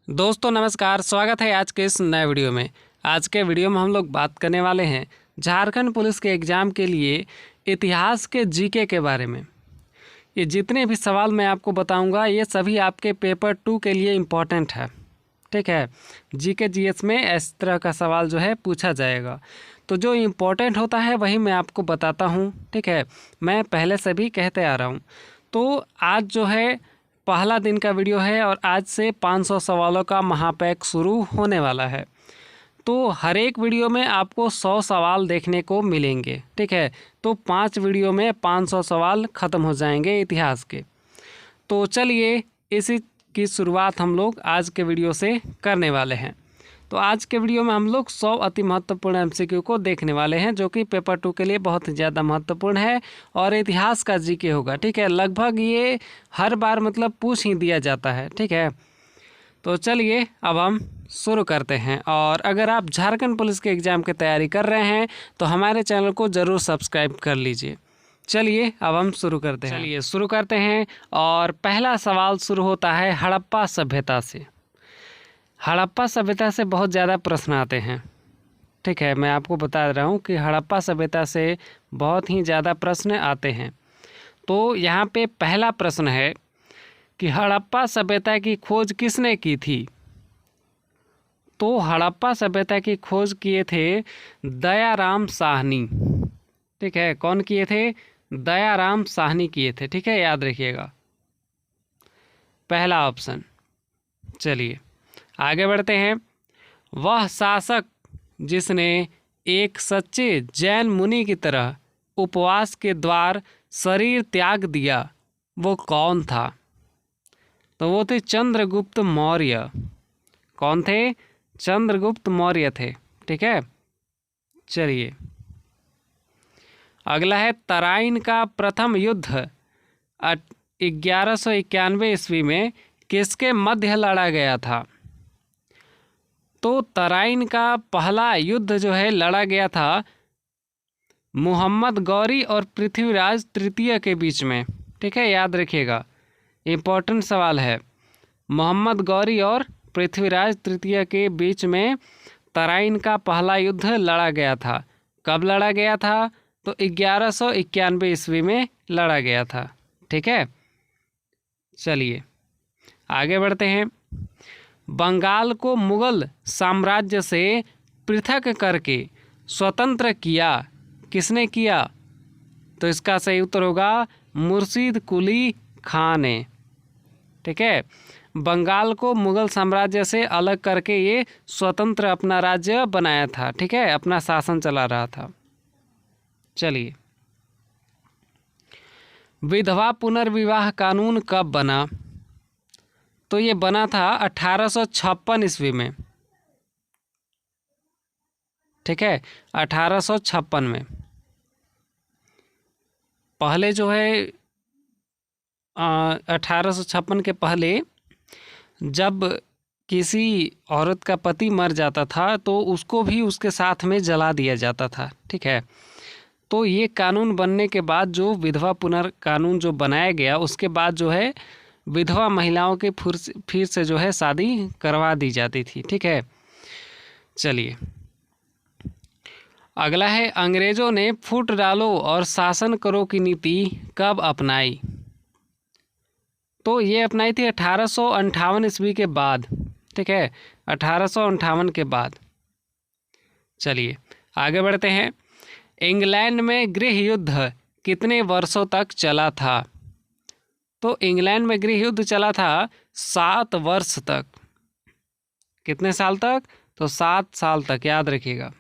दोस्तों नमस्कार, स्वागत है आज के इस नए वीडियो में। आज के वीडियो में हम लोग बात करने वाले हैं झारखंड पुलिस के एग्ज़ाम के लिए इतिहास के जीके के बारे में। ये जितने भी सवाल मैं आपको बताऊंगा ये सभी आपके पेपर 2 के लिए इम्पोर्टेंट है। ठीक है, जीके जीएस में इस तरह का सवाल जो है पूछा जाएगा, तो जो इम्पोर्टेंट होता है वही मैं आपको बताता हूँ। ठीक है, मैं पहले से भी कहते आ रहा हूँ। तो आज जो है पहला दिन का वीडियो है और आज से 500 सवालों का महापैक शुरू होने वाला है। तो हर एक वीडियो में आपको 100 सवाल देखने को मिलेंगे। ठीक है, तो 5 वीडियो में 500 सवाल ख़त्म हो जाएंगे इतिहास के। तो चलिए इसी की शुरुआत हम लोग आज के वीडियो से करने वाले हैं। तो आज के वीडियो में हम लोग 100 अति महत्वपूर्ण एमसीक्यू को देखने वाले हैं, जो कि पेपर 2 के लिए बहुत ही ज़्यादा महत्वपूर्ण है और इतिहास का जीके होगा। ठीक है, लगभग ये हर बार मतलब पूछ ही दिया जाता है। ठीक है, तो चलिए अब हम शुरू करते हैं। और अगर आप झारखंड पुलिस के एग्ज़ाम की तैयारी कर रहे हैं तो हमारे चैनल को ज़रूर सब्सक्राइब कर लीजिए। चलिए अब हम शुरू करते हैं। और पहला सवाल शुरू होता है हड़प्पा सभ्यता से। हड़प्पा सभ्यता से बहुत ज़्यादा प्रश्न आते हैं। ठीक है, मैं आपको बता रहा हूँ कि हड़प्पा सभ्यता से बहुत ही ज़्यादा प्रश्न आते हैं। तो यहाँ पे पहला प्रश्न है कि हड़प्पा सभ्यता की खोज किसने की थी। तो हड़प्पा सभ्यता की खोज किए थे दयाराम साहनी। ठीक है, कौन किए थे? दयाराम साहनी किए थे। ठीक है, याद रखिएगा पहला ऑप्शन। चलिए आगे बढ़ते हैं। वह शासक जिसने एक सच्चे जैन मुनि की तरह उपवास के द्वार शरीर त्याग दिया वो कौन था? तो वो थे चंद्रगुप्त मौर्य। कौन थे? चंद्रगुप्त मौर्य थे। ठीक है, चलिए अगला है तराइन का प्रथम युद्ध 1191 ईस्वी में किसके मध्य लड़ा गया था? तो तराइन का पहला युद्ध जो है लड़ा गया था मोहम्मद गौरी और पृथ्वीराज तृतीय के बीच में। ठीक है, याद रखिएगा, इम्पोर्टेंट सवाल है। मोहम्मद गौरी और पृथ्वीराज तृतीय के बीच में तराइन का पहला युद्ध लड़ा गया था। कब लड़ा गया था? तो 1191 ईस्वी में लड़ा गया था। ठीक है, चलिए आगे बढ़ते हैं। बंगाल को मुगल साम्राज्य से पृथक करके स्वतंत्र किया किसने किया? तो इसका सही उत्तर होगा मुर्शीद कुली खान ने। ठीक है, बंगाल को मुगल साम्राज्य से अलग करके ये स्वतंत्र अपना राज्य बनाया था। ठीक है, अपना शासन चला रहा था। चलिए विधवा पुनर्विवाह कानून कब बना? तो ये बना था 1856 ईस्वी में। ठीक है, 1856 में। पहले जो है 1856 के पहले जब किसी औरत का पति मर जाता था तो उसको भी उसके साथ में जला दिया जाता था। ठीक है, तो ये कानून बनने के बाद जो विधवा पुनर्कानून जो बनाया गया, उसके बाद जो है विधवा महिलाओं के फिर से जो है शादी करवा दी जाती थी। ठीक है, चलिए अगला है अंग्रेज़ों ने फूट डालो और शासन करो की नीति कब अपनाई? तो ये अपनाई थी 1858 ईस्वी के बाद। ठीक है, 1858 के बाद। चलिए आगे बढ़ते हैं। इंग्लैंड में गृह युद्ध कितने वर्षों तक चला था? तो इंग्लैंड में गृह युद्ध चला था 7 वर्ष तक। कितने साल तक? तो 7 साल तक, याद रखिएगा।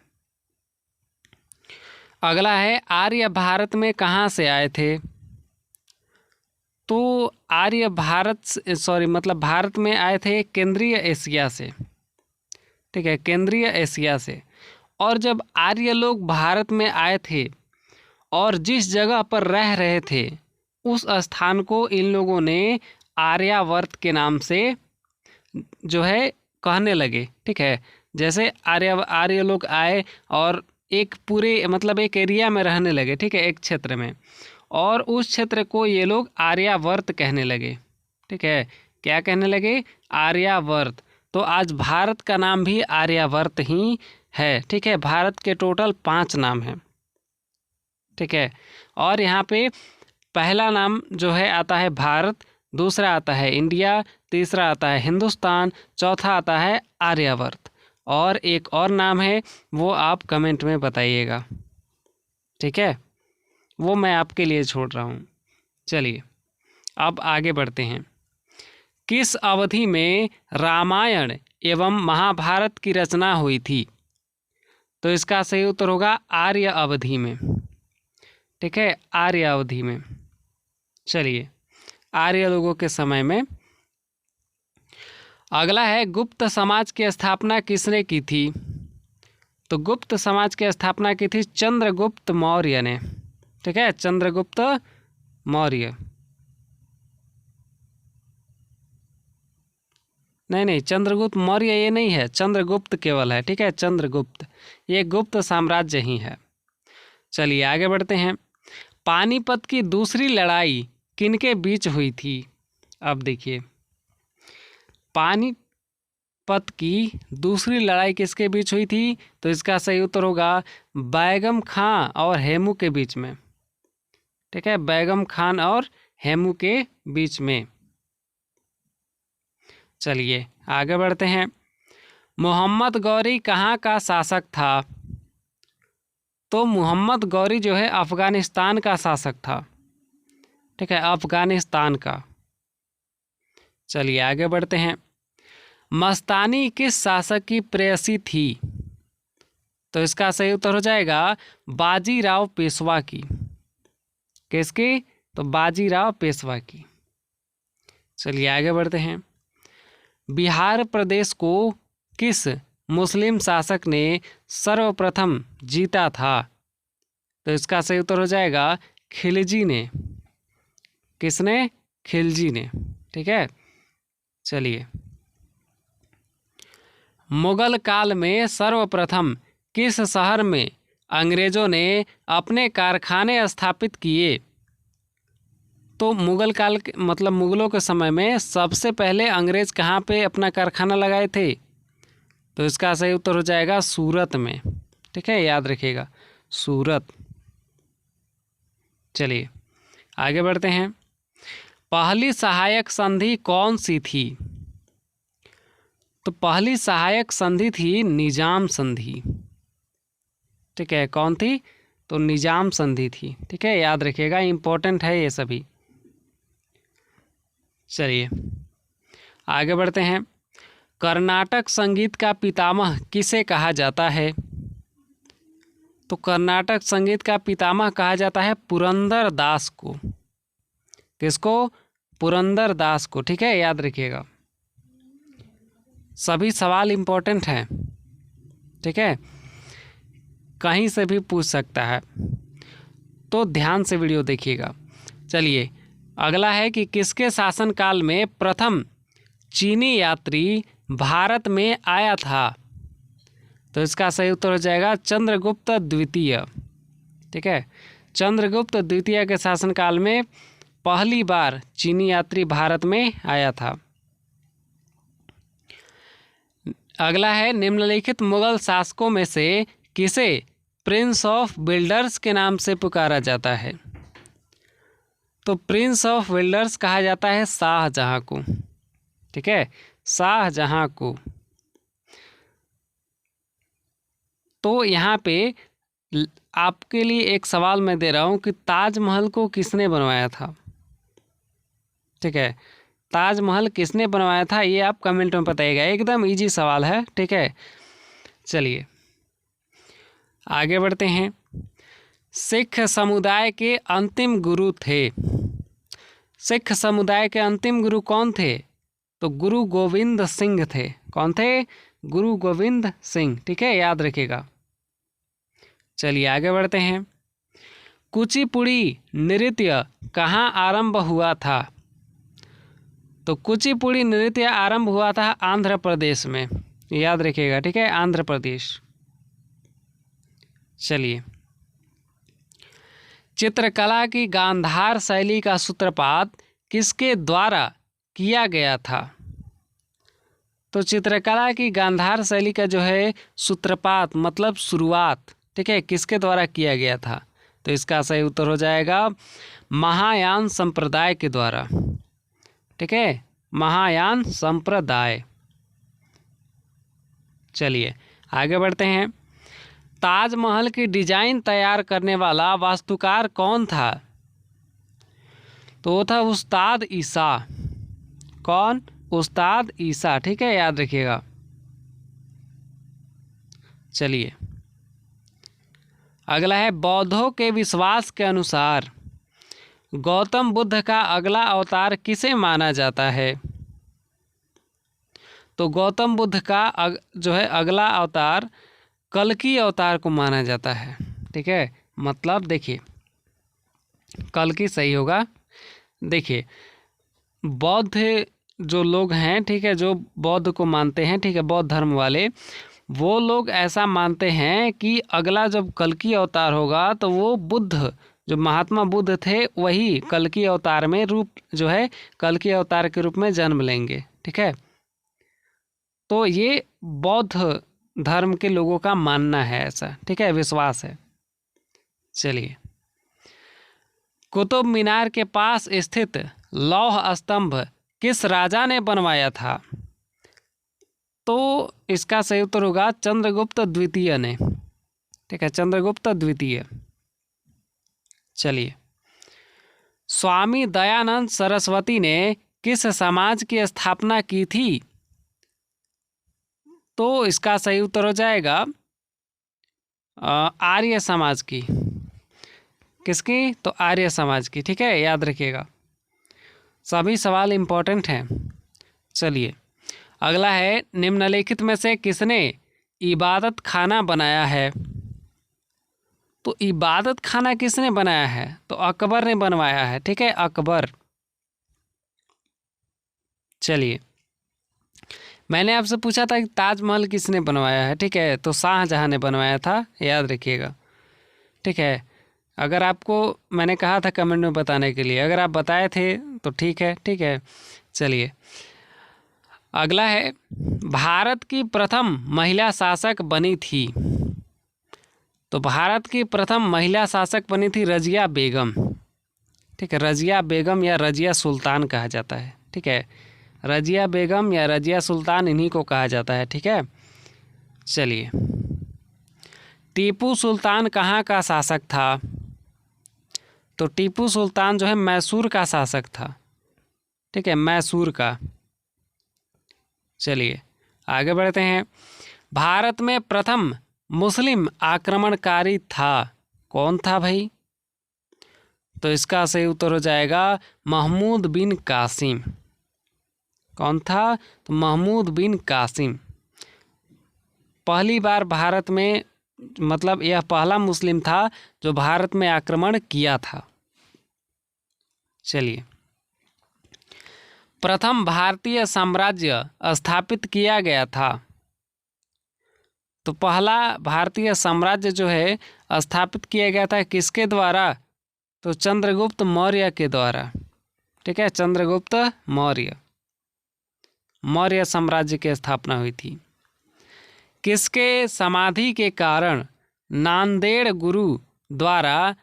अगला है आर्य भारत में कहाँ से आए थे? तो आर्य भारत में आए थे केंद्रीय एशिया से। ठीक है, केंद्रीय एशिया से। और जब आर्य लोग भारत में आए थे और जिस जगह पर रह रहे थे उस स्थान को इन लोगों ने आर्यावर्त के नाम से जो है कहने लगे। ठीक है, जैसे आर्य लोग आए और एक पूरे मतलब एक एरिया में रहने लगे। ठीक है, एक क्षेत्र में, और उस क्षेत्र को ये लोग आर्यावर्त कहने लगे। ठीक है, क्या कहने लगे? आर्यावर्त। तो आज भारत का नाम भी आर्यवर्त ही है। ठीक है, भारत के टोटल 5 नाम हैं। ठीक है, और यहाँ पे पहला नाम जो है आता है भारत, दूसरा आता है इंडिया, तीसरा आता है हिंदुस्तान, चौथा आता है आर्यवर्त, और एक और नाम है वो आप कमेंट में बताइएगा। ठीक है, वो मैं आपके लिए छोड़ रहा हूँ। चलिए अब आगे बढ़ते हैं। किस अवधि में रामायण एवं महाभारत की रचना हुई थी? तो इसका सही उत्तर होगा आर्य अवधि में। ठीक है, आर्य अवधि में। चलिए, आर्य लोगों के समय में। अगला है, गुप्त समाज की स्थापना किसने की थी? तो गुप्त समाज की स्थापना की थी चंद्रगुप्त मौर्य ने। ठीक है, चंद्रगुप्त मौर्य। नहीं, चंद्रगुप्त मौर्य ये नहीं है, चंद्रगुप्त केवल है। ठीक है, चंद्रगुप्त, ये गुप्त साम्राज्य ही है। चलिए आगे बढ़ते हैं। पानीपत की दूसरी लड़ाई किनके बीच हुई थी? अब देखिए, पानीपत की दूसरी लड़ाई किसके बीच हुई थी? तो इसका सही उत्तर होगा बैगम खां और हेमू के बीच में। ठीक है, बैगम खान और हेमू के बीच में। चलिए आगे बढ़ते हैं। मोहम्मद गौरी कहाँ का शासक था? तो मोहम्मद गौरी जो है अफ़गानिस्तान का शासक था। ठीक है, अफ़गानिस्तान का। चलिए आगे बढ़ते हैं। मस्तानी किस शासक की प्रेयसी थी? तो इसका सही उत्तर हो जाएगा बाजीराव पेशवा की। किसकी? तो बाजीराव पेशवा की। चलिए आगे बढ़ते हैं। बिहार प्रदेश को किस मुस्लिम शासक ने सर्वप्रथम जीता था? तो इसका सही उत्तर हो जाएगा खिलजी ने। किसने? खिलजी ने। ठीक है, चलिए। मुगल काल में सर्वप्रथम किस शहर में अंग्रेजों ने अपने कारखाने स्थापित किए? तो मुगल काल मतलब मुगलों के समय में सबसे पहले अंग्रेज कहाँ पे अपना कारखाना लगाए थे? तो इसका सही उत्तर हो जाएगा सूरत में। ठीक है, याद रखिएगा, सूरत। चलिए आगे बढ़ते हैं। पहली सहायक संधि कौन सी थी? तो पहली सहायक संधि थी निजाम संधि। ठीक है, कौन थी? तो निजाम संधि थी। ठीक है, याद रखिएगा, इम्पोर्टेंट है ये सभी। चलिए आगे बढ़ते हैं। कर्नाटक संगीत का पितामह किसे कहा जाता है? तो कर्नाटक संगीत का पितामह कहा जाता है पुरंदर दास को। किसको? पुरंदर दास को। ठीक है, याद रखिएगा, सभी सवाल इम्पोर्टेंट हैं। ठीक है, कहीं से भी पूछ सकता है, तो ध्यान से वीडियो देखिएगा। चलिए अगला है कि किसके शासनकाल में प्रथम चीनी यात्री भारत में आया था? तो इसका सही उत्तर हो जाएगा चंद्रगुप्त द्वितीय। ठीक है, चंद्रगुप्त द्वितीय के शासनकाल में पहली बार चीनी यात्री भारत में आया था। अगला है, निम्नलिखित मुगल शासकों में से किसे प्रिंस ऑफ बिल्डर्स के नाम से पुकारा जाता है? तो प्रिंस ऑफ बिल्डर्स कहा जाता है शाहजहां को। ठीक है, शाहजहां को। तो यहाँ पे आपके लिए एक सवाल मैं दे रहा हूँ कि ताजमहल को किसने बनवाया था? ठीक है, ताजमहल किसने बनवाया था, ये आप कमेंट में बताइएगा। एकदम इजी सवाल है। ठीक है, चलिए आगे बढ़ते हैं। सिख समुदाय के अंतिम गुरु थे। सिख समुदाय के अंतिम गुरु कौन थे? तो गुरु गोविंद सिंह थे। कौन थे? गुरु गोविंद सिंह। ठीक है, याद रखिएगा। चलिए आगे बढ़ते हैं। कुचिपुड़ी नृत्य कहाँ आरंभ हुआ था? तो कुचिपुड़ी नृत्य आरंभ हुआ था आंध्र प्रदेश में। याद रखिएगा। ठीक है, आंध्र प्रदेश। चलिए, चित्रकला की गांधार शैली का सूत्रपात किसके द्वारा किया गया था? तो चित्रकला की गांधार शैली का जो है सूत्रपात मतलब शुरुआत, ठीक है, किसके द्वारा किया गया था? तो इसका सही उत्तर हो जाएगा महायान संप्रदाय के द्वारा, ठीक है, महायान संप्रदाय। चलिए आगे बढ़ते हैं। ताजमहल की डिजाइन तैयार करने वाला वास्तुकार कौन था? तो वो था उस्ताद ईसा। कौन? उस्ताद ईसा, ठीक है, याद रखिएगा। चलिए अगला है, बौद्धों के विश्वास के अनुसार गौतम बुद्ध का अगला अवतार किसे माना जाता है? तो गौतम बुद्ध का जो है अगला अवतार कल्कि अवतार को माना जाता है, ठीक है। मतलब देखिए कल्कि सही होगा। देखिए बौद्ध जो लोग हैं, ठीक है, जो बौद्ध को मानते हैं, ठीक है, बौद्ध धर्म वाले, वो लोग ऐसा मानते हैं कि अगला जब कल्कि अवतार होगा तो वो बुद्ध, जो महात्मा बुद्ध थे, वही कल्कि अवतार में रूप जो है कल्कि अवतार के रूप में जन्म लेंगे, ठीक है। तो ये बौद्ध धर्म के लोगों का मानना है ऐसा, ठीक है, विश्वास है। चलिए कुतुब मीनार के पास स्थित लौह स्तंभ किस राजा ने बनवाया था? तो इसका सही उत्तर होगा चंद्रगुप्त द्वितीय ने, ठीक है, चंद्रगुप्त द्वितीय। चलिए स्वामी दयानंद सरस्वती ने किस समाज की स्थापना की थी? तो इसका सही उत्तर हो जाएगा आर्य समाज की। किसकी? तो आर्य समाज की, ठीक है, याद रखिएगा, सभी सवाल इम्पोर्टेंट हैं। चलिए अगला है, निम्नलिखित में से किसने इबादत खाना बनाया है? तो इबादत खाना किसने बनाया है? तो अकबर ने बनवाया है, ठीक है, अकबर। चलिए मैंने आपसे पूछा था कि ताजमहल किसने बनवाया है, ठीक है, तो शाहजहां ने बनवाया था, याद रखिएगा, ठीक है। अगर आपको मैंने कहा था कमेंट में बताने के लिए, अगर आप बताए थे तो ठीक है, ठीक है। चलिए अगला है, भारत की प्रथम महिला शासक बनी थी? तो भारत की प्रथम महिला शासक बनी थी रजिया बेगम, ठीक है, रजिया बेगम या रजिया सुल्तान कहा जाता है, ठीक है, रजिया बेगम या रजिया सुल्तान इन्हीं को कहा जाता है, ठीक है। चलिए टीपू सुल्तान कहाँ का शासक था? तो टीपू सुल्तान जो है मैसूर का शासक था, ठीक है, मैसूर का। चलिए आगे बढ़ते हैं। भारत में प्रथम मुस्लिम आक्रमणकारी था, कौन था भाई? तो इसका सही उत्तर हो जाएगा महमूद बिन कासिम। कौन था? तो महमूद बिन कासिम। पहली बार भारत में, मतलब यह पहला मुस्लिम था जो भारत में आक्रमण किया था। चलिए प्रथम भारतीय साम्राज्य स्थापित किया गया था? तो पहला भारतीय साम्राज्य जो है स्थापित किया गया था किसके द्वारा? तो चंद्रगुप्त मौर्य के द्वारा, ठीक है, चंद्रगुप्त मौर्य, मौर्य साम्राज्य की स्थापना हुई थी। किसके समाधि के कारण नांदेड़ गुरु द्वारा,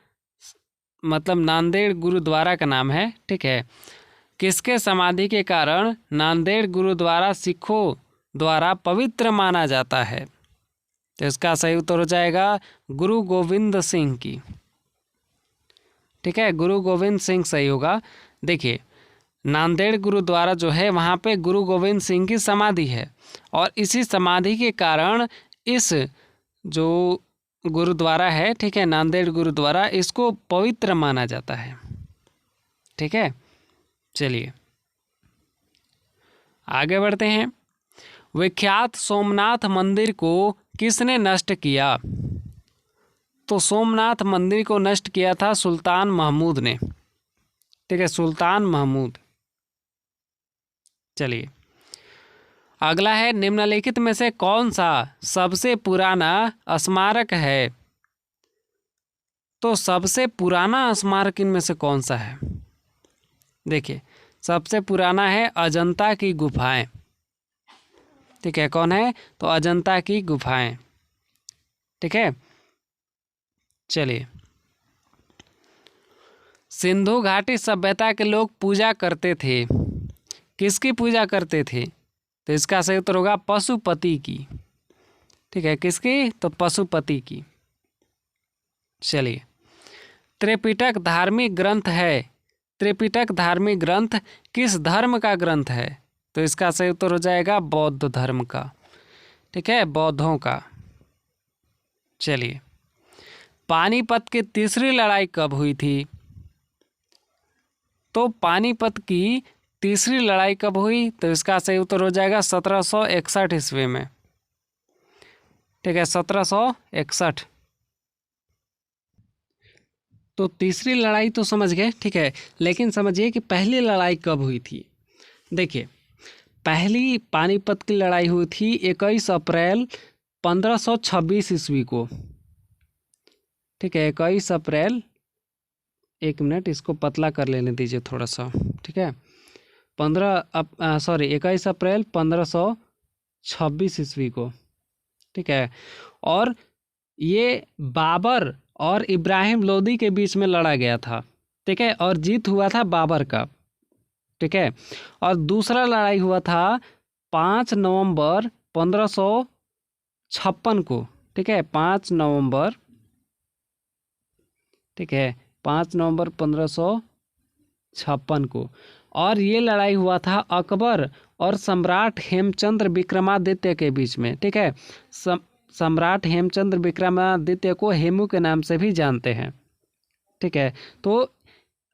मतलब नांदेड़ गुरुद्वारा का नाम है, ठीक है, किसके समाधि के कारण नांदेड़ गुरुद्वारा सिखों द्वारा पवित्र माना जाता है? तो इसका सही उत्तर हो जाएगा गुरु गोविंद सिंह की, ठीक है, गुरु गोविंद सिंह सही होगा। देखिए नांदेड़ गुरुद्वारा जो है वहाँ पे गुरु गोविंद सिंह की समाधि है, और इसी समाधि के कारण इस जो गुरुद्वारा है, ठीक है, नांदेड़ गुरुद्वारा, इसको पवित्र माना जाता है, ठीक है। चलिए आगे बढ़ते हैं। विख्यात सोमनाथ मंदिर को किसने नष्ट किया? तो सोमनाथ मंदिर को नष्ट किया था सुल्तान महमूद ने, ठीक है, सुल्तान महमूद। चलिए अगला है, निम्नलिखित में से कौन सा सबसे पुराना स्मारक है? तो सबसे पुराना स्मारक इनमें से कौन सा है? देखिए सबसे पुराना है अजंता की गुफाएं, ठीक है, कौन है? तो अजंता की गुफाएं। ठीक है, चलिए। सिंधु घाटी सभ्यता के लोग पूजा करते थे, किसकी पूजा करते थे? तो इसका सही उत्तर होगा पशुपति की। ठीक है, किसकी? तो पशुपति की। चलिए, त्रिपिटक धार्मिक ग्रंथ है, त्रिपिटक धार्मिक ग्रंथ किस धर्म का ग्रंथ है? तो इसका सही उत्तर हो जाएगा बौद्ध धर्म का। ठीक है, बौद्धों का। चलिए, पानीपत की तीसरी लड़ाई कब हुई थी? तो पानीपत की तीसरी लड़ाई कब हुई? तो इसका सही उत्तर हो जाएगा 1761 ईस्वी में। ठीक है, 1761। तो तीसरी लड़ाई तो समझ गए, ठीक है, लेकिन समझिए कि पहली लड़ाई कब हुई थी। देखिए, पहली पानीपत की लड़ाई हुई थी 21 अप्रैल 1526 ईस्वी को। ठीक है, 21 अप्रैल, एक मिनट इसको पतला कर लेने दीजिए थोड़ा सा। ठीक है, 21 अप्रैल 1526 ईस्वी को। ठीक है, और ये बाबर और इब्राहिम लोदी के बीच में लड़ा गया था। ठीक है, और जीत हुआ था बाबर का। ठीक है, और दूसरा लड़ाई हुआ था 5 नवंबर 1556 को। ठीक है, 5 नवंबर, ठीक है, 5 नवंबर 1556 को। और ये लड़ाई हुआ था अकबर और सम्राट हेमचंद्र विक्रमादित्य के बीच में। ठीक है, सम्राट हेमचंद्र विक्रमादित्य को हेमू के नाम से भी जानते हैं। ठीक है, तो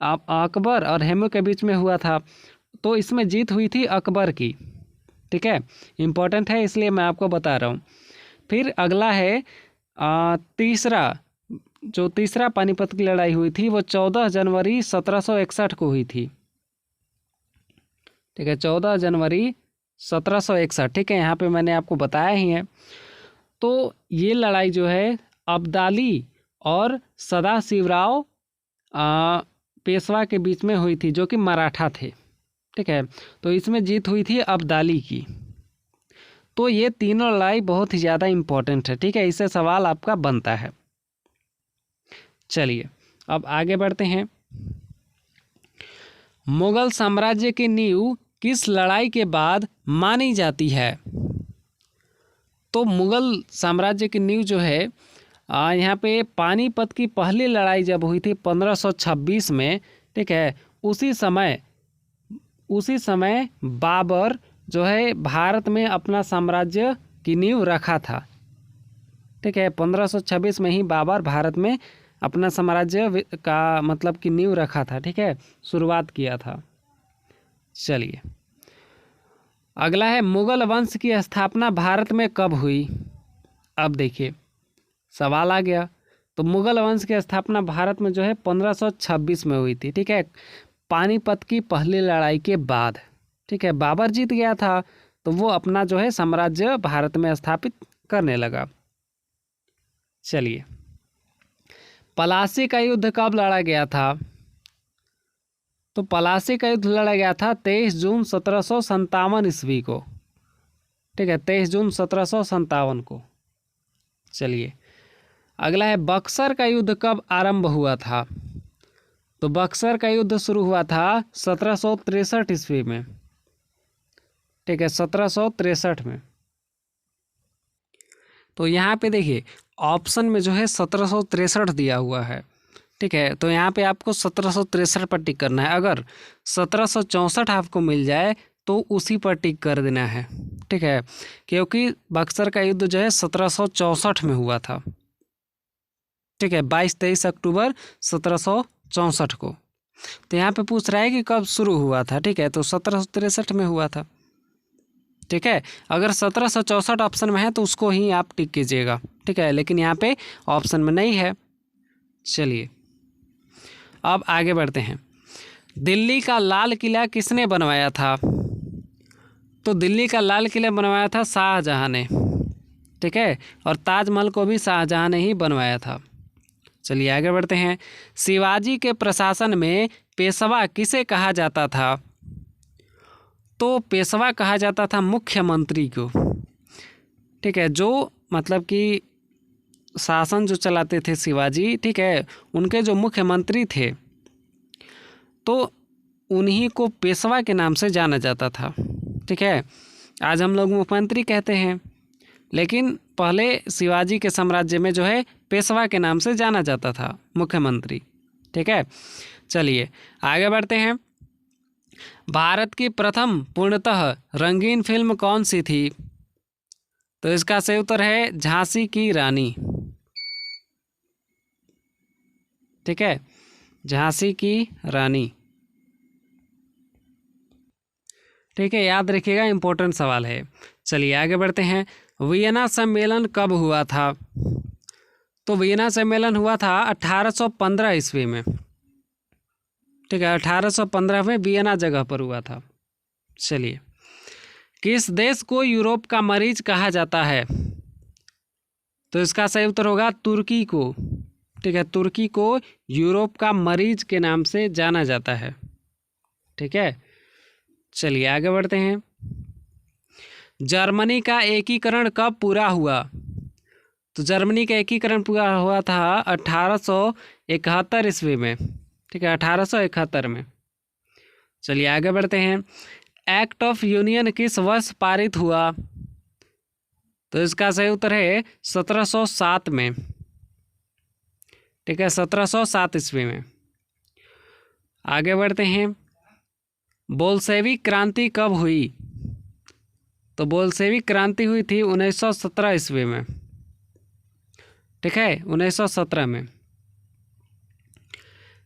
अकबर और हेमू के बीच में हुआ था, तो इसमें जीत हुई थी अकबर की। ठीक है, इम्पोर्टेंट है इसलिए मैं आपको बता रहा हूँ। फिर अगला है तीसरा पानीपत की लड़ाई हुई थी वो 14 जनवरी 1761 को हुई थी। ठीक है, 14 जनवरी 1761। ठीक है, यहाँ पे मैंने आपको बताया ही है। तो ये लड़ाई जो है अब्दाली और सदाशिवराव पेशवा के बीच में हुई थी, जो कि मराठा थे। ठीक है, तो इसमें जीत हुई थी अब्दाली की। तो ये तीनों लड़ाई बहुत ही ज़्यादा इम्पोर्टेंट है। ठीक है, इससे सवाल आपका बनता है। चलिए, अब आगे बढ़ते हैं। मुगल साम्राज्य की नींव किस लड़ाई के बाद मानी जाती है? तो मुगल साम्राज्य की नींव जो है यहाँ पे पानीपत की पहली लड़ाई जब हुई थी 1526 में। ठीक है, उसी समय बाबर जो है भारत में अपना साम्राज्य की नींव रखा था। ठीक है, 1526 में ही बाबर भारत में अपना साम्राज्य का मतलब कि नींव रखा था। ठीक है, शुरुआत किया था। चलिए, अगला है मुगल वंश की स्थापना भारत में कब हुई? अब देखिए सवाल आ गया। तो मुगल वंश की स्थापना भारत में जो है 1526 में हुई थी। ठीक है, पानीपत की पहली लड़ाई के बाद। ठीक है, बाबर जीत गया था तो वो अपना जो है साम्राज्य भारत में स्थापित करने लगा। चलिए, पलासी का युद्ध कब लड़ा गया था? तो पलासी का युद्ध लड़ा गया था 23 जून 1757 ईस्वी को। ठीक है, 23 जून 1757 को। चलिए, अगला है बक्सर का युद्ध कब आरंभ हुआ था? तो बक्सर का युद्ध शुरू हुआ था 1763 ईस्वी में। ठीक है, 1763 में। तो यहाँ पे देखिए ऑप्शन में जो है 1763 दिया हुआ है। ठीक है, तो यहाँ पे आपको 1763 पर टिक करना है। अगर 1764 आपको मिल जाए तो उसी पर टिक कर देना है। ठीक है, क्योंकि बक्सर का युद्ध जो है 1764 में हुआ था। ठीक है, 22-23 अक्टूबर 1764 को। तो यहाँ पे पूछ रहा है कि कब शुरू हुआ था। ठीक है, तो 1763 में हुआ था। ठीक है, अगर 1764 ऑप्शन में है तो उसको ही आप टिक कीजिएगा। ठीक है, लेकिन यहाँ पे ऑप्शन में नहीं है। चलिए, अब आगे बढ़ते हैं। दिल्ली का लाल किला किसने बनवाया था? तो दिल्ली का लाल किला बनवाया था शाहजहां ने। ठीक है, और ताजमहल को भी शाहजहां ने ही बनवाया था। चलिए आगे बढ़ते हैं। शिवाजी के प्रशासन में पेशवा किसे कहा जाता था? तो पेशवा कहा जाता था मुख्यमंत्री को। ठीक है, जो मतलब कि शासन जो चलाते थे शिवाजी, ठीक है, उनके जो मुख्यमंत्री थे तो उन्हीं को पेशवा के नाम से जाना जाता था। ठीक है, आज हम लोग मुख्यमंत्री कहते हैं, लेकिन पहले शिवाजी के साम्राज्य में जो है पेशवा के नाम से जाना जाता था मुख्यमंत्री। ठीक है, चलिए आगे बढ़ते हैं। भारत की प्रथम पूर्णतः रंगीन फिल्म कौन सी थी? तो इसका सही उत्तर है झांसी की रानी। ठीक है, झांसी की रानी। ठीक है, याद रखिएगा, इंपॉर्टेंट सवाल है। चलिए आगे बढ़ते हैं। वियना सम्मेलन कब हुआ था? तो वियना सम्मेलन हुआ था 1815 ईस्वी में। ठीक है, 1815 में वियना जगह पर हुआ था। चलिए, किस देश को यूरोप का मरीज कहा जाता है? तो इसका सही उत्तर होगा तुर्की को। ठीक है, तुर्की को यूरोप का मरीज के नाम से जाना जाता है। ठीक है, चलिए आगे बढ़ते हैं। जर्मनी का एकीकरण कब पूरा हुआ? तो जर्मनी का एकीकरण पूरा हुआ था 1871 ईस्वी में। ठीक है, 1871 में। चलिए आगे बढ़ते हैं। एक्ट ऑफ यूनियन किस वर्ष पारित हुआ? तो इसका सही उत्तर है 1707 में। ठीक है, 1707 ईस्वी में। आगे बढ़ते हैं। बोल्शेविक क्रांति कब हुई? तो बोल्शेविक क्रांति हुई थी 1917 ईस्वी में। ठीक है, 1917 में।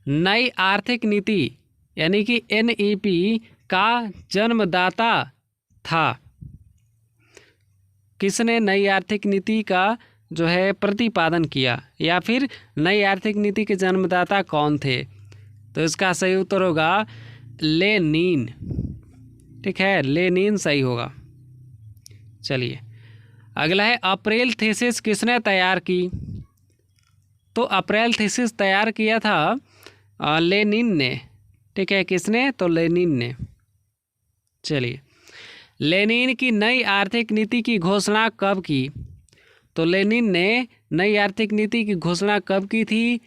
नई आर्थिक नीति यानी कि NEP का जन्मदाता था। किसने नई आर्थिक नीति का जो है प्रतिपादन किया, या फिर नई आर्थिक नीति के जन्मदाता कौन थे? तो इसका सही उत्तर होगा लेनिन। ठीक है, लेनिन सही होगा। चलिए अगला है, अप्रैल थीसिस किसने तैयार की? तो अप्रैल थीसिस तैयार किया था लेनिन ने। ठीक है, किसने? तो लेनिन ने। चलिए, लेनिन की नई आर्थिक नीति की घोषणा कब की? तो लेनिन ने नई आर्थिक नीति की घोषणा कब की थी?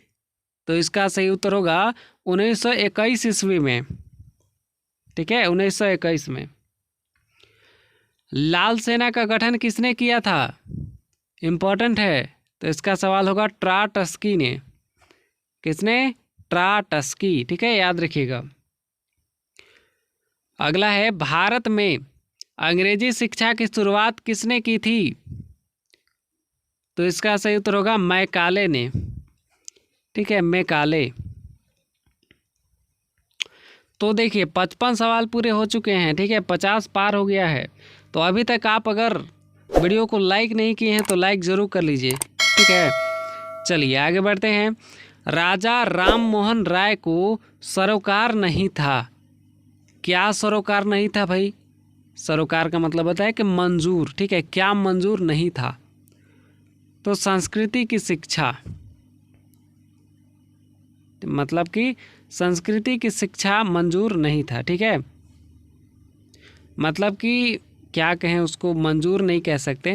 तो इसका सही उत्तर होगा 1921 ईस्वी में। ठीक है, 1921 में। लाल सेना का गठन किसने किया था? इम्पोर्टेंट है, तो इसका सवाल होगा ट्राटस्की ने। किसने? ट्राटस्की। ठीक है, याद रखिएगा। अगला है, भारत में अंग्रेजी शिक्षा की शुरुआत किसने की थी? तो इसका सही उत्तर होगा मैकाले ने। ठीक है, मैकाले। तो देखिए 55 सवाल पूरे हो चुके हैं। ठीक है, 50 पार हो गया है। तो अभी तक आप अगर वीडियो को लाइक नहीं किए हैं तो लाइक ज़रूर कर लीजिए। ठीक है, चलिए आगे बढ़ते हैं। राजा राम मोहन राय को सरोकार नहीं था। क्या सरोकार नहीं था भाई? सरोकार का मतलब होता है कि मंजूर। ठीक है, क्या मंजूर नहीं था? तो संस्कृति की शिक्षा, मतलब कि संस्कृति की शिक्षा मंजूर नहीं था। ठीक है, मतलब कि क्या कहें उसको, मंजूर नहीं कह सकते,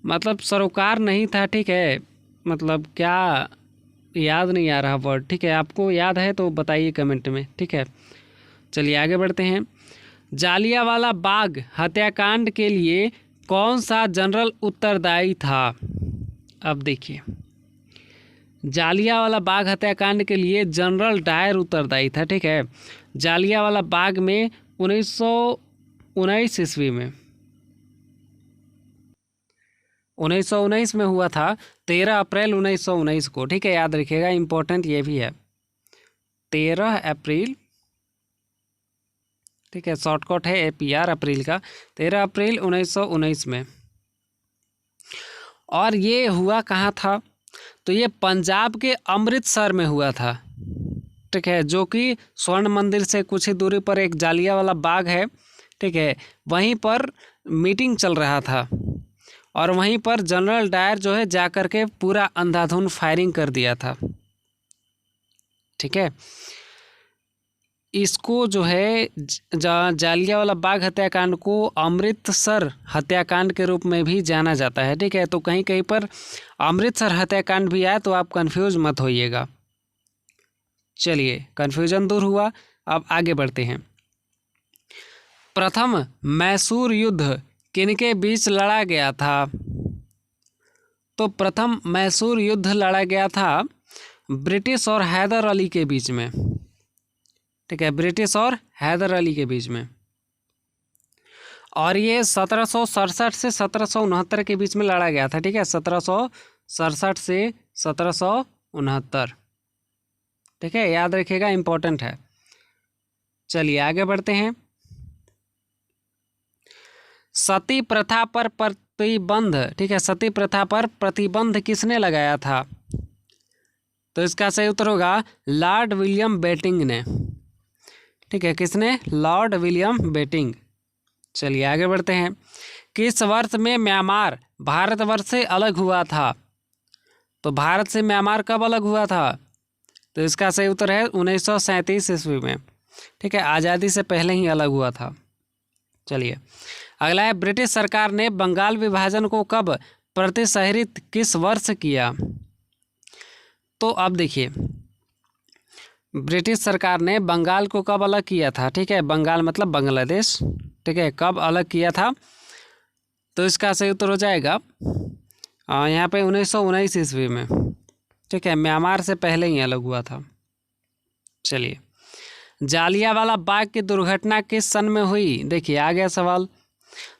मतलब सरोकार नहीं था। ठीक है, मतलब क्या, याद नहीं आ रहा वर्ड। ठीक है, आपको याद है तो बताइए कमेंट में। ठीक है, चलिए आगे बढ़ते हैं। जालियांवाला बाग हत्याकांड के लिए कौन सा जनरल उत्तरदायी था? अब देखिए, जालियांवाला बाग हत्याकांड के लिए जनरल डायर उत्तरदायी था। ठीक है, जालियांवाला बाग में 1919 ईस्वी में, 1919 में हुआ था, 13 अप्रैल 1919 को। ठीक है, याद रखिएगा, इम्पोर्टेंट ये भी है, 13 अप्रैल। ठीक है, शॉर्टकट है APR अप्रैल का, 13 अप्रैल 1919 में। और ये हुआ कहाँ था? तो ये पंजाब के अमृतसर में हुआ था। ठीक है, जो कि स्वर्ण मंदिर से कुछ ही दूरी पर एक जालियांवाला बाग है। ठीक है, वहीं पर मीटिंग चल रहा था और वहीं पर जनरल डायर जो है जाकर के पूरा अंधाधुंध फायरिंग कर दिया था। ठीक है, इसको जो है जालियांवाला बाग हत्याकांड को अमृतसर हत्याकांड के रूप में भी जाना जाता है। ठीक है, तो कहीं कहीं पर अमृतसर हत्याकांड भी आया तो आप कंफ्यूज मत होइएगा। चलिए, कन्फ्यूजन दूर हुआ। अब आगे बढ़ते हैं। प्रथम मैसूर युद्ध किनके बीच लड़ा गया था? तो प्रथम मैसूर युद्ध लड़ा गया था ब्रिटिश और हैदर अली के बीच में। ठीक है, ब्रिटिश और हैदर अली के बीच में, और ये 1767 से 1769 के बीच में लड़ा गया था। ठीक है, 1767 से 1769। ठीक है, याद रखिएगा, इंपॉर्टेंट है। चलिए आगे बढ़ते हैं। सती प्रथा पर प्रतिबंध, ठीक है, सती प्रथा पर प्रतिबंध किसने लगाया था? तो इसका सही उत्तर होगा लॉर्ड विलियम बेटिंग ने। ठीक है, किसने? Lord William Bentinck. चलिए आगे बढ़ते हैं। किस वर्ष में म्यांमार भारतवर्ष से अलग हुआ था? तो भारत से म्यांमार कब अलग हुआ था? तो इसका सही उत्तर है 1937 ईस्वी में। ठीक है, आज़ादी से पहले ही अलग हुआ था। चलिए अगला है, ब्रिटिश सरकार ने बंगाल विभाजन को कब प्रतिशहरित किस वर्ष किया? तो अब देखिए, ब्रिटिश सरकार ने बंगाल को कब अलग किया था? ठीक है, बंगाल मतलब बांग्लादेश। ठीक है, कब अलग किया था? तो इसका सही उत्तर हो जाएगा यहाँ पे 1919 ईस्वी में। ठीक है, म्यांमार से पहले ही अलग हुआ था। चलिए, जालियांवाला बाग की दुर्घटना किस सन में हुई? देखिए आ गया सवाल।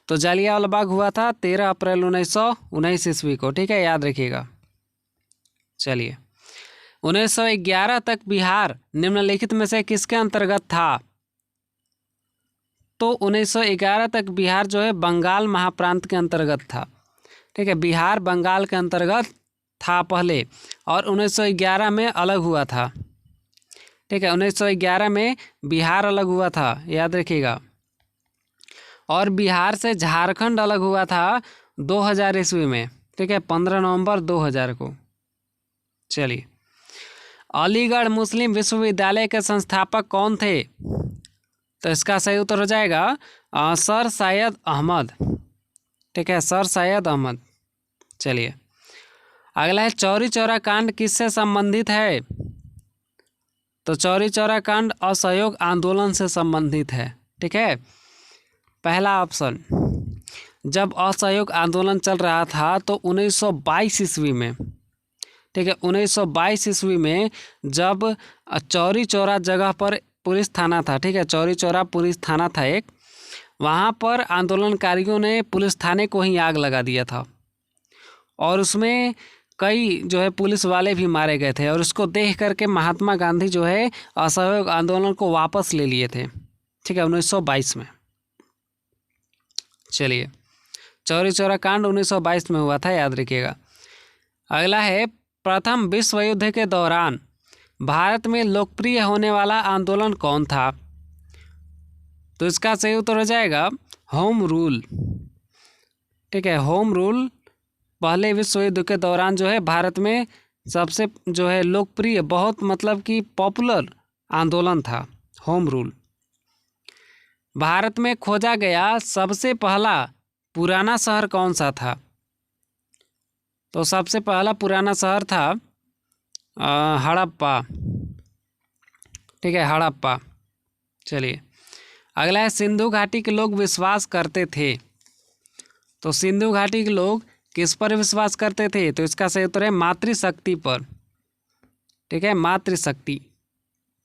तो जालियांवाला बाग हुआ था 13 अप्रैल 1919 ईस्वी को। ठीक है, याद रखिएगा। चलिए, 1911 तक बिहार निम्नलिखित में से किसके अंतर्गत था? तो 1911 तक बिहार जो है बंगाल महाप्रांत के अंतर्गत था। ठीक है, बिहार बंगाल के अंतर्गत था पहले, और 1911 में अलग हुआ था। ठीक है, 1911 में बिहार अलग हुआ था, याद रखिएगा। और बिहार से झारखंड अलग हुआ था 2000 ईस्वी में। ठीक है, 15 नवंबर 2000 को। चलिए, अलीगढ़ मुस्लिम विश्वविद्यालय के संस्थापक कौन थे? तो इसका सही उत्तर हो जाएगा सर सैयद अहमद। ठीक है, सर सैयद अहमद। चलिए अगला है, चौरी चौरा कांड किससे संबंधित है? तो चौरी चौरा कांड असहयोग आंदोलन से संबंधित है। ठीक है, पहला ऑप्शन। जब असहयोग आंदोलन चल रहा था तो 1922 ईस्वी में। ठीक है, 1922 ईस्वी में जब चौरी चौरा जगह पर पुलिस थाना था। ठीक है, चौरी चौरा पुलिस थाना था एक, वहाँ पर आंदोलनकारियों ने पुलिस थाने को ही आग लगा दिया था, और उसमें कई जो है पुलिस वाले भी मारे गए थे। और उसको देख करके महात्मा गांधी जो है असहयोग आंदोलन को वापस ले लिए थे। ठीक है, 1922 में। चलिए, चौरी चौरा कांड 1922 में हुआ था, याद रखिएगा। अगला है, प्रथम विश्व युद्ध के दौरान भारत में लोकप्रिय होने वाला आंदोलन कौन था? तो इसका सही उत्तर हो जाएगा होम रूल। ठीक है, होम रूल पहले विश्व युद्ध के दौरान जो है भारत में सबसे जो है लोकप्रिय, बहुत मतलब कि पॉपुलर आंदोलन था होम रूल। भारत में खोजा गया सबसे पहला पुराना शहर कौन सा था? तो सबसे पहला पुराना शहर था हड़प्पा। ठीक है, हड़प्पा। चलिए अगला है, सिंधु घाटी के लोग विश्वास करते थे। तो सिंधु घाटी के लोग किस पर विश्वास करते थे? तो इसका सही उत्तर है मातृशक्ति पर। ठीक है, मातृशक्ति।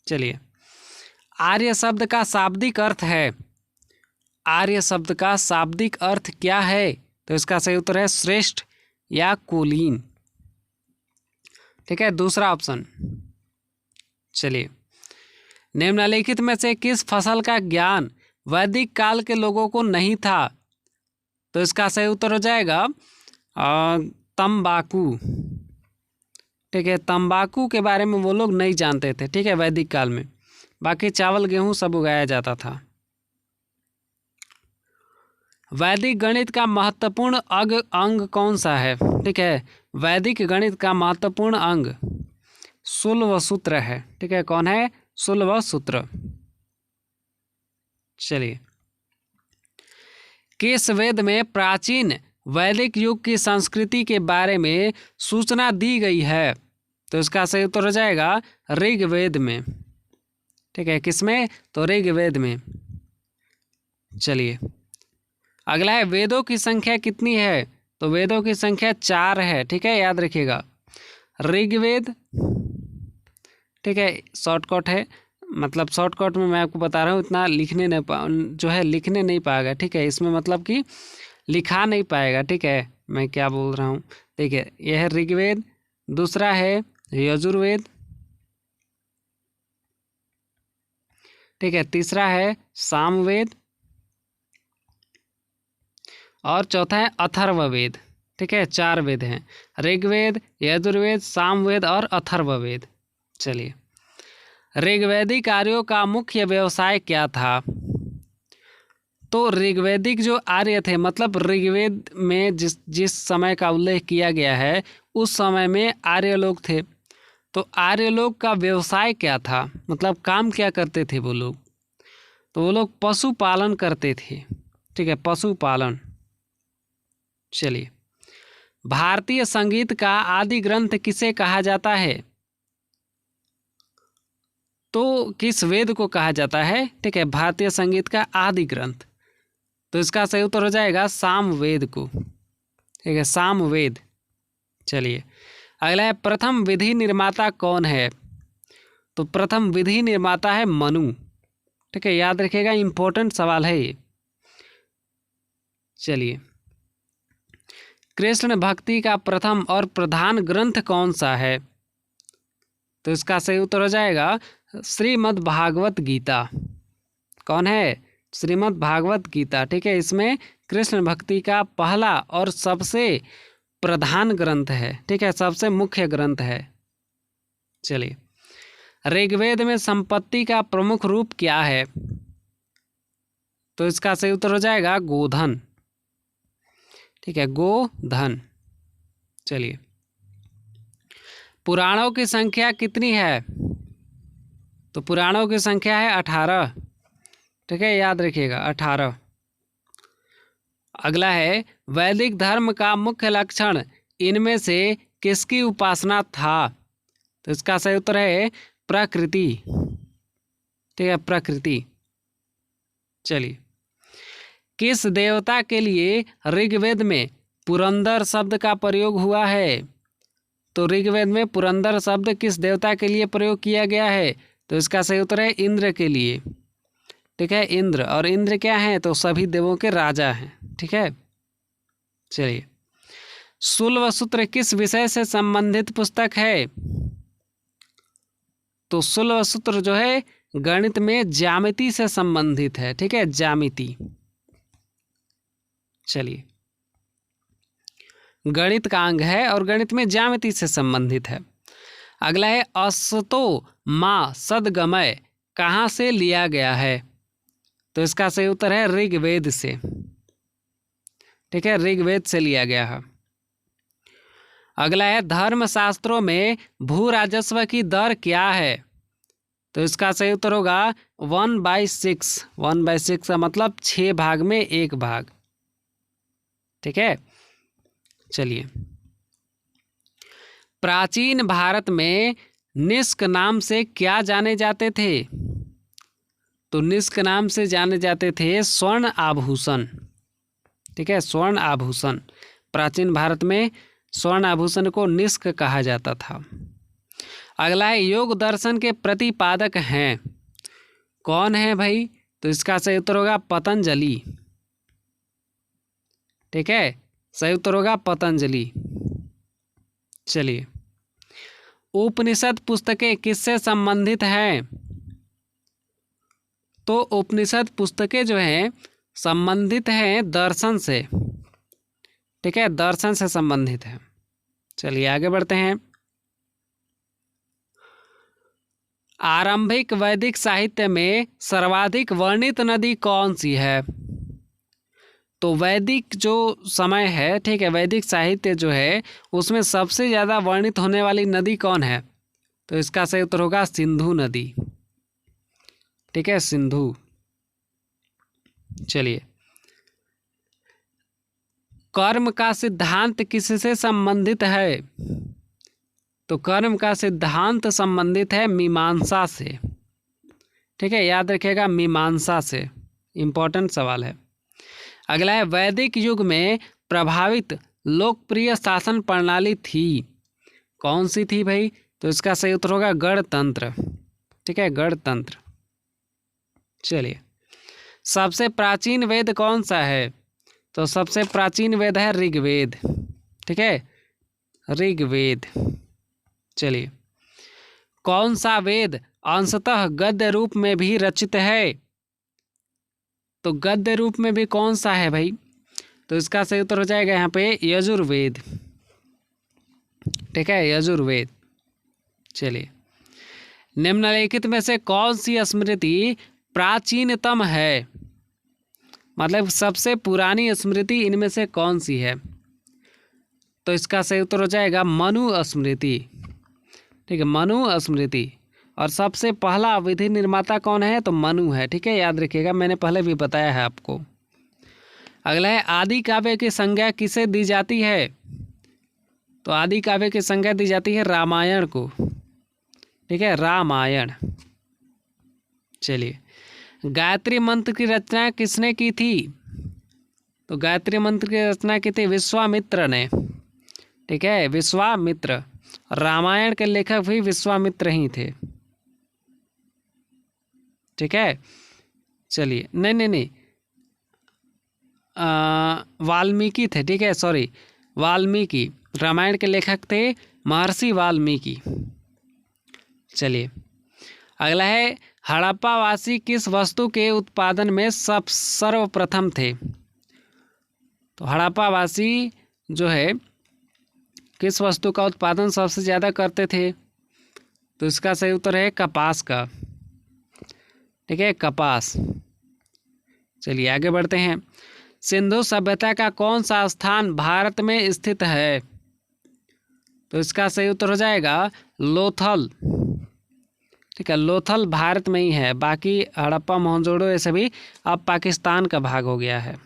चलिए, आर्य शब्द का शाब्दिक अर्थ है। आर्य शब्द का शाब्दिक अर्थ क्या है? तो इसका सही उत्तर है श्रेष्ठ या कुलीन। ठीक है, दूसरा ऑप्शन। चलिए, निम्नलिखित में से किस फसल का ज्ञान वैदिक काल के लोगों को नहीं था? तो इसका सही उत्तर हो जाएगा तंबाकू। ठीक है, तंबाकू के बारे में वो लोग नहीं जानते थे। ठीक है, वैदिक काल में, बाकी चावल गेहूं सब उगाया जाता था। वैदिक गणित का महत्वपूर्ण अंग कौन सा है? ठीक है, वैदिक गणित का महत्वपूर्ण अंग शुल्ब सूत्र है। ठीक है, कौन है? शुल्ब सूत्र। चलिए, किस वेद में प्राचीन वैदिक युग की संस्कृति के बारे में सूचना दी गई है? तो इसका सही उत्तर हो जाएगा ऋग्वेद में। ठीक है, किसमें? तो ऋग्वेद में। चलिए, अगला है वेदों की संख्या कितनी है? तो वेदों की संख्या 4 है। ठीक है, याद रखिएगा, ऋग्वेद। ठीक है, शॉर्टकट है, मतलब शॉर्टकट में मैं आपको बता रहा हूँ, इतना लिखने लिखने नहीं पाएगा। ठीक है, इसमें मतलब कि लिखा नहीं पाएगा। ठीक है, मैं क्या बोल रहा हूँ, देखिए, यह है ऋग्वेद, दूसरा है यजुर्वेद, ठीक है, तीसरा है सामवेद, और चौथा है अथर्ववेद। ठीक है, 4 वेद हैं, ऋग्वेद, यजुर्वेद, सामवेद और अथर्ववेद। चलिए, ऋग्वैदिक आर्यों का मुख्य व्यवसाय क्या था? तो ऋग्वैदिक जो आर्य थे, मतलब ऋग्वेद में जिस समय का उल्लेख किया गया है उस समय में आर्य लोग थे। तो आर्य लोग का व्यवसाय क्या था, मतलब काम क्या करते थे वो लोग? तो वो लोग पशुपालन करते थे। ठीक है, पशुपालन। चलिए, भारतीय संगीत का आदि ग्रंथ किसे कहा जाता है? तो किस वेद को कहा जाता है? ठीक है, भारतीय संगीत का आदि ग्रंथ। तो इसका सही उत्तर हो जाएगा सामवेद को। ठीक है, सामवेद। चलिए, अगला है प्रथम विधि निर्माता कौन है? तो प्रथम विधि निर्माता है मनु। ठीक है, याद रखिएगा, इंपॉर्टेंट सवाल है ये। चलिए, कृष्ण भक्ति का प्रथम और प्रधान ग्रंथ कौन सा है? तो इसका सही उत्तर हो जाएगा श्रीमद् भागवत गीता। कौन है? श्रीमद् भागवत गीता। ठीक है, इसमें कृष्ण भक्ति का पहला और सबसे प्रधान ग्रंथ है। ठीक है, सबसे मुख्य ग्रंथ है। चलिए, ऋग्वेद में संपत्ति का प्रमुख रूप क्या है? तो इसका सही उत्तर हो जाएगा गोधन। ठीक है, गोधन। चलिए, पुराणों की संख्या कितनी है? तो पुराणों की संख्या है 18। ठीक है, याद रखिएगा, 18। अगला है वैदिक धर्म का मुख्य लक्षण इनमें से किसकी उपासना था? तो इसका सही उत्तर है प्रकृति। ठीक है, प्रकृति। चलिए, किस देवता के लिए ऋग्वेद में पुरंदर शब्द का प्रयोग हुआ है? तो ऋग्वेद में पुरंदर शब्द किस देवता के लिए प्रयोग किया गया है? तो इसका सही उत्तर है इंद्र के लिए। ठीक है, इंद्र। और इंद्र क्या है? तो सभी देवों के राजा हैं। ठीक है, चलिए, शुल्वसूत्र किस विषय से संबंधित पुस्तक है? तो शुल्वसूत्र जो है गणित में ज्यामिति से संबंधित है। ठीक है, ज्यामिति। चलिए, गणित का अंग है और गणित में ज्यामिति से संबंधित है। अगला है अस्तो मा सदगमय कहाँ से लिया गया है? तो इसका सही उत्तर है ऋग्वेद से। ठीक है, ऋग्वेद से लिया गया है। अगला है धर्मशास्त्रों में भू राजस्व की दर क्या है? तो इसका सही उत्तर होगा 1/6। 1/6 का मतलब 6 भाग में 1 भाग। ठीक है, चलिए, प्राचीन भारत में निष्क नाम से क्या जाने जाते थे? तो निष्क नाम से जाने जाते थे स्वर्ण आभूषण। ठीक है, स्वर्ण आभूषण। प्राचीन भारत में स्वर्ण आभूषण को निष्क कहा जाता था। अगला है योग दर्शन के प्रतिपादक हैं। कौन है भाई? तो इसका सही उत्तर होगा पतंजलि। ठीक है, सही उत्तर होगा पतंजलि। चलिए, उपनिषद पुस्तकें किससे संबंधित हैं? तो उपनिषद पुस्तकें जो हैं संबंधित हैं दर्शन से। ठीक है, दर्शन से संबंधित है। चलिए, आगे बढ़ते हैं। आरंभिक वैदिक साहित्य में सर्वाधिक वर्णित नदी कौन सी है? तो वैदिक जो समय है, ठीक है, वैदिक साहित्य जो है उसमें सबसे ज़्यादा वर्णित होने वाली नदी कौन है? तो इसका सही उत्तर होगा सिंधु नदी। ठीक है, सिंधु। चलिए, कर्म का सिद्धांत किससे संबंधित है? तो कर्म का सिद्धांत संबंधित है मीमांसा से। ठीक है, याद रखिएगा, मीमांसा से। इम्पोर्टेंट सवाल है। अगला है, वैदिक युग में प्रभावित लोकप्रिय शासन प्रणाली थी, कौन सी थी भाई? तो इसका सही उत्तर होगा गणतंत्र। ठीक है, गणतंत्र। चलिए, सबसे प्राचीन वेद कौन सा है? तो सबसे प्राचीन वेद है ऋग्वेद। ठीक है, ऋग्वेद। चलिए, कौन सा वेद अंशतः गद्य रूप में भी रचित है? तो गद्य रूप में भी कौन सा है भाई? तो इसका सही उत्तर हो जाएगा यहाँ पे यजुर्वेद। ठीक है, यजुर्वेद। चलिए, निम्नलिखित में से कौन सी स्मृति प्राचीनतम है? मतलब सबसे पुरानी स्मृति इनमें से कौन सी है? तो इसका सही उत्तर हो जाएगा मनु स्मृति। ठीक है, मनु स्मृति। और सबसे पहला विधि निर्माता कौन है? तो मनु है। ठीक है, याद रखिएगा, मैंने पहले भी बताया है आपको। अगला है, आदि काव्य की संज्ञा किसे दी जाती है? तो आदि काव्य की संज्ञा दी जाती है रामायण को। ठीक है, रामायण। चलिए, गायत्री मंत्र की रचना किसने की थी? तो गायत्री मंत्र की रचना की थी विश्वामित्र ने। ठीक है, विश्वामित्र। रामायण के लेखक भी विश्वामित्र ही थे। ठीक है, चलिए, नहीं, वाल्मीकि थे। ठीक है, सॉरी, वाल्मीकि। रामायण के लेखक थे महर्षि वाल्मीकि। चलिए, अगला है, हड़प्पावासी किस वस्तु के उत्पादन में सर्वप्रथम थे? तो हड़प्पावासी जो है किस वस्तु का उत्पादन सबसे ज़्यादा करते थे? तो इसका सही उत्तर है कपास का। ठीक है, कपास। चलिए, आगे बढ़ते हैं। सिंधु सभ्यता का कौन सा स्थान भारत में स्थित है? तो इसका सही उत्तर हो जाएगा लोथल। ठीक है, लोथल भारत में ही है। बाकी हड़प्पा, मोहनजोदड़ो ये सभी अब पाकिस्तान का भाग हो गया है।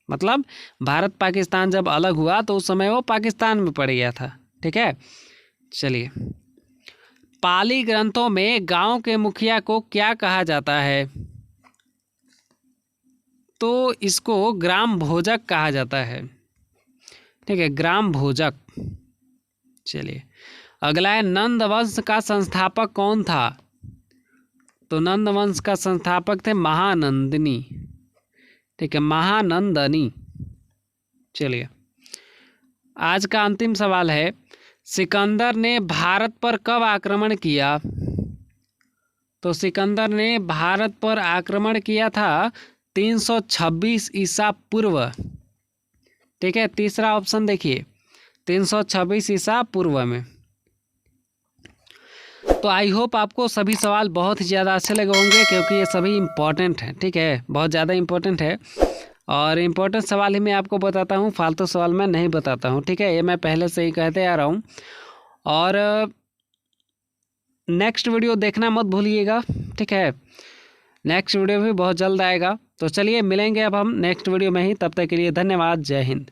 मतलब भारत पाकिस्तान जब अलग हुआ तो उस समय वो पाकिस्तान में पड़ गया था। ठीक है, चलिए, पाली ग्रंथों में गांव के मुखिया को क्या कहा जाता है? तो इसको ग्राम भोजक कहा जाता है। ठीक है, ग्राम भोजक। चलिए, अगला है, नंद वंश का संस्थापक कौन था? तो नंद वंश का संस्थापक थे महानंदिनी। ठीक है, महानंदनी। चलिए, आज का अंतिम सवाल है, सिकंदर ने भारत पर कब आक्रमण किया? तो सिकंदर ने भारत पर आक्रमण किया था 326 ईसा पूर्व। ठीक है, तीसरा ऑप्शन देखिए, 326 ईसा पूर्व में। तो आई होप आपको सभी सवाल बहुत ही ज़्यादा अच्छे लगे होंगे, क्योंकि ये सभी इम्पोर्टेंट हैं। ठीक है, बहुत ज़्यादा इम्पोर्टेंट है, और इम्पोर्टेंट सवाल ही मैं आपको बताता हूँ, फालतू सवाल मैं नहीं बताता हूँ। ठीक है, ये मैं पहले से ही कहते आ रहा हूँ। और नेक्स्ट वीडियो देखना मत भूलिएगा। ठीक है, नेक्स्ट वीडियो भी बहुत जल्द आएगा। तो चलिए, मिलेंगे अब हम नेक्स्ट वीडियो में ही। तब तक के लिए धन्यवाद। जय हिंद।